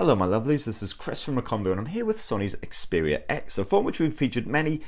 Hello my lovelies, this is Chris from Recombo and I'm here with Sony's Xperia X, a phone which we've featured many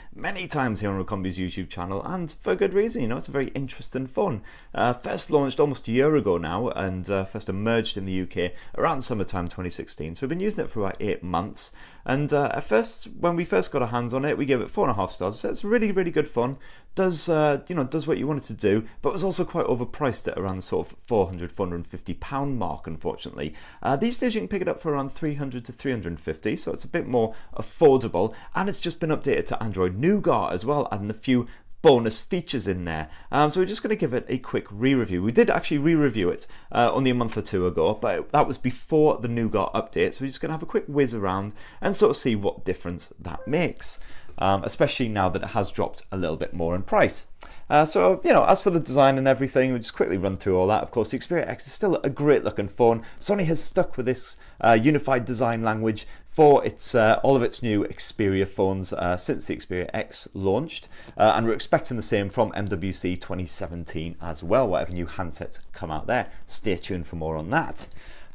times here on Recombo's YouTube channel, and for good reason. You know, it's a very interesting phone. First launched almost a year ago now, and first emerged in the UK around summertime 2016, so we've been using it for about 8 months. And at first, when we first got our hands on it, we gave it 4.5 stars. So it's really good fun. Does does what you want it to do, but was also quite overpriced at around the sort of £400–450 mark, unfortunately. These days you can pick it up for around £300 to £350, so it's a bit more affordable, and it's just been updated to Android Nougat as well, adding a few bonus features in there. So we're just going to give it a quick re-review. We did actually re-review it only a month or two ago, but that was before the Nougat update, so we're just going to have a quick whiz around and sort of see what difference that makes. Especially now that it has dropped a little bit more in price. So, you know, as for the design and everything, we'll just quickly run through all that. Of course, the Xperia X is still a great looking phone. Sony has stuck with this unified design language for its all of its new Xperia phones since the Xperia X launched, and we're expecting the same from MWC 2017 as well. Whatever new handsets come out there, stay tuned for more on that.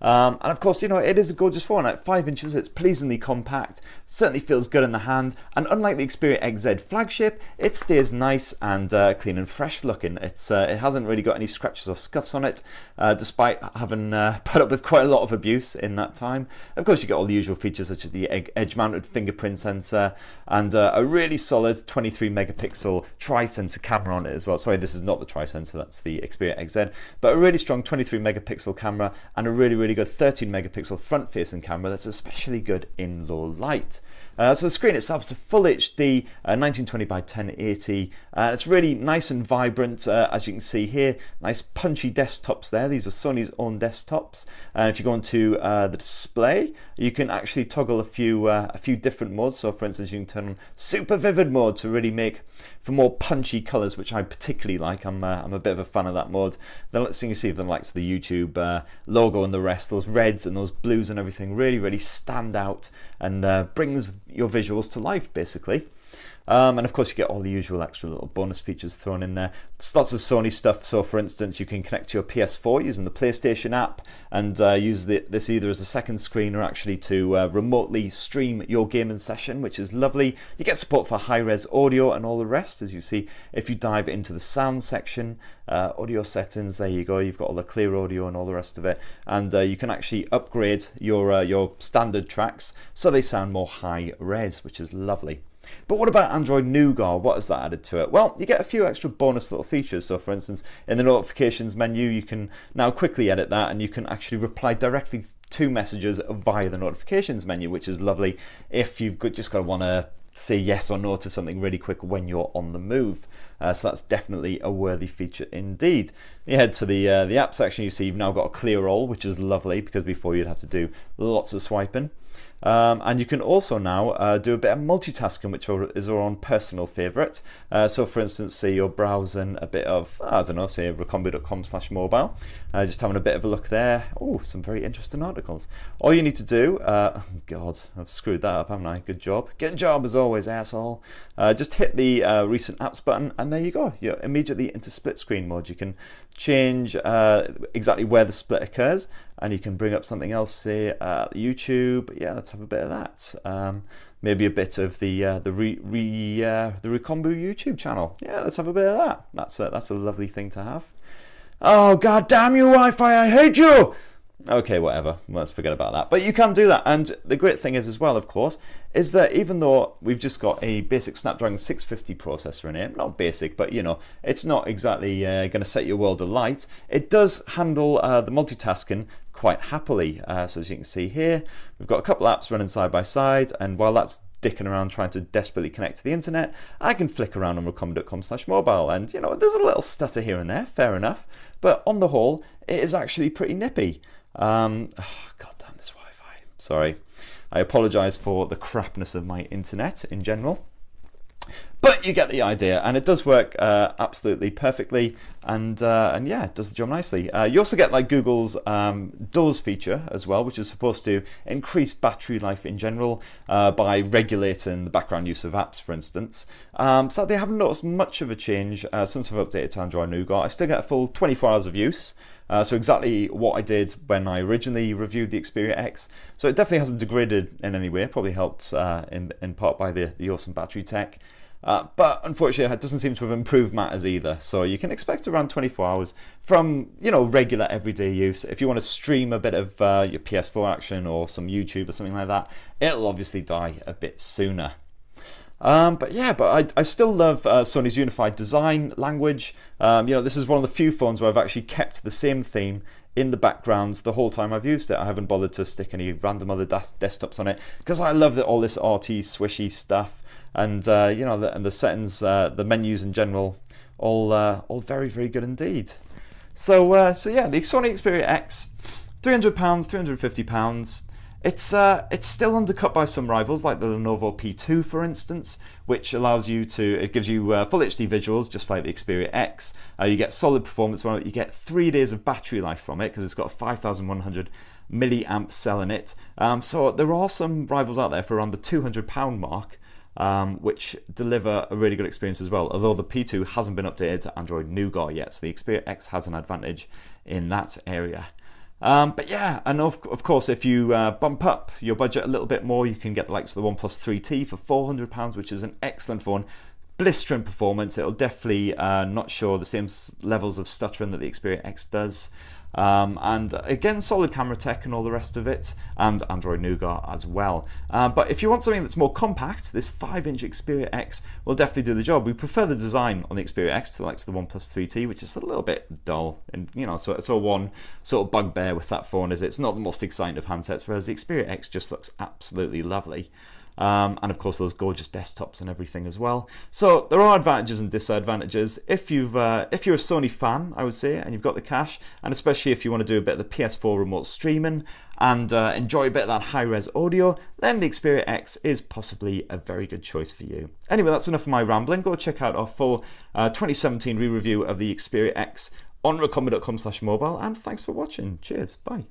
And of course, you know, it is a gorgeous phone. At 5 inches, it's pleasingly compact, certainly feels good in the hand, and unlike the Xperia XZ flagship, it stays nice and clean and fresh looking. It hasn't really got any scratches or scuffs on it, despite having put up with quite a lot of abuse in that time. Of course, you get all the usual features such as the edge-mounted fingerprint sensor and a really solid 23 megapixel tri-sensor camera on it as well. Sorry, this is not the tri-sensor, that's the Xperia XZ, but a really strong 23 megapixel camera and a really good 13 megapixel front-facing camera that's especially good in low light. So the screen itself is a full HD 1920 by 1080. It's really nice and vibrant, as you can see here. Nice punchy desktops there. These are Sony's own desktops. And if you go into the display, you can actually toggle a few different modes. So for instance, you can turn on super vivid mode to really make for more punchy colors, which I particularly like. I'm a bit of a fan of that mode. Then so you can see the likes of the YouTube logo and the rest, those reds and those blues and everything really stand out and brings your visuals to life, basically. And of course you get all the usual extra little bonus features thrown in there. There's lots of Sony stuff. So for instance, you can connect to your PS4 using the PlayStation app and use this either as a second screen or actually to remotely stream your gaming session, which is lovely. You get support for high-res audio and all the rest, as you see if you dive into the sound section. Audio settings, there you go, you've got all the clear audio and all the rest of it, and you can actually upgrade your standard tracks so they sound more high-res, which is lovely. But what about Android Nougat? What has that added to it? Well, you get a few extra bonus little features. So for instance, in the notifications menu, you can now quickly edit that and you can actually reply directly to messages via the notifications menu, which is lovely if you've just got to want to say yes or no to something really quick when you're on the move. So that's definitely a worthy feature indeed. You head to the app section, you see you've now got a clear all, which is lovely because before you'd have to do lots of swiping. And you can also now do a bit of multitasking, which is our own personal favourite. So for instance, say you're browsing a bit of, I don't know, say recombo.com/mobile, just having a bit of a look there. Oh, some very interesting articles. All you need to do, oh God, I've screwed that up, haven't I? Good job. Good job as always, asshole. Just hit the recent apps button and there you go. You're immediately into split screen mode. You can change exactly where the split occurs, and you can bring up something else, say YouTube. Yeah, let's have a bit of that. Maybe a bit of the Recombo YouTube channel. Yeah, let's have a bit of that. That's a lovely thing to have. Oh, god damn you, Wi-Fi! I hate you. Okay, whatever. Let's forget about that. But you can do that, and the great thing is as well, of course, is that even though we've just got a basic Snapdragon 650 processor in here, not basic, but you know, it's not exactly going to set your world alight. It does handle the multitasking quite happily. So as you can see here, we've got a couple apps running side by side, and while that's dicking around trying to desperately connect to the internet, I can flick around on recombo.com/mobile, and you know, there's a little stutter here and there, fair enough, but on the whole, it is actually pretty nippy. God damn this Wi-Fi. Sorry. I apologise for the crapness of my internet in general. But you get the idea, and it does work absolutely perfectly, and yeah, it does the job nicely. You also get like Google's doors feature as well, which is supposed to increase battery life in general by regulating the background use of apps, for instance. So they haven't noticed much of a change since I've updated to Android Nougat. I still get a full 24 hours of use. So exactly what I did when I originally reviewed the Xperia X. So it definitely hasn't degraded in any way. Probably helped in part by the awesome battery tech. But unfortunately, it doesn't seem to have improved matters either. So you can expect around 24 hours from, you know, regular everyday use. If you want to stream a bit of your PS4 action or some YouTube or something like that, it'll obviously die a bit sooner. But yeah, I still love Sony's unified design language. You know, this is one of the few phones where I've actually kept the same theme in the backgrounds the whole time I've used it. I haven't bothered to stick any random other desktops on it because I love all this RT swishy stuff, and you know, the settings, the menus in general, all very, very good indeed. So yeah, the Sony Xperia X, £300, £350. It's still undercut by some rivals like the Lenovo P2, for instance, which allows you to, it gives you full HD visuals just like the Xperia X. You get solid performance from it. You get 3 days of battery life from it because it's got a 5,100 milliamp cell in it. So there are some rivals out there for around the £200 mark, which deliver a really good experience as well, although the P2 hasn't been updated to Android Nougat yet, so the Xperia X has an advantage in that area. But yeah, and of course, if you bump up your budget a little bit more, you can get the likes of the OnePlus 3T for £400, which is an excellent phone. Blistering performance. It'll definitely not show the same levels of stuttering that the Xperia X does. And again, solid camera tech and all the rest of it, and Android Nougat as well. But if you want something that's more compact, this 5-inch Xperia X will definitely do the job. We prefer the design on the Xperia X to the likes of the OnePlus 3T, which is a little bit dull, and you know, so it's all one sort of bugbear with that phone is it's not the most exciting of handsets, whereas the Xperia X just looks absolutely lovely. And of course those gorgeous desktops and everything as well. So there are advantages and disadvantages. If you're a Sony fan, I would say, and you've got the cash, and especially if you want to do a bit of the PS4 remote streaming and enjoy a bit of that high-res audio, then the Xperia X is possibly a very good choice for you. Anyway, that's enough of my rambling. Go check out our full 2017 re-review of the Xperia X on recombi.com/mobile, and thanks for watching. Cheers, bye.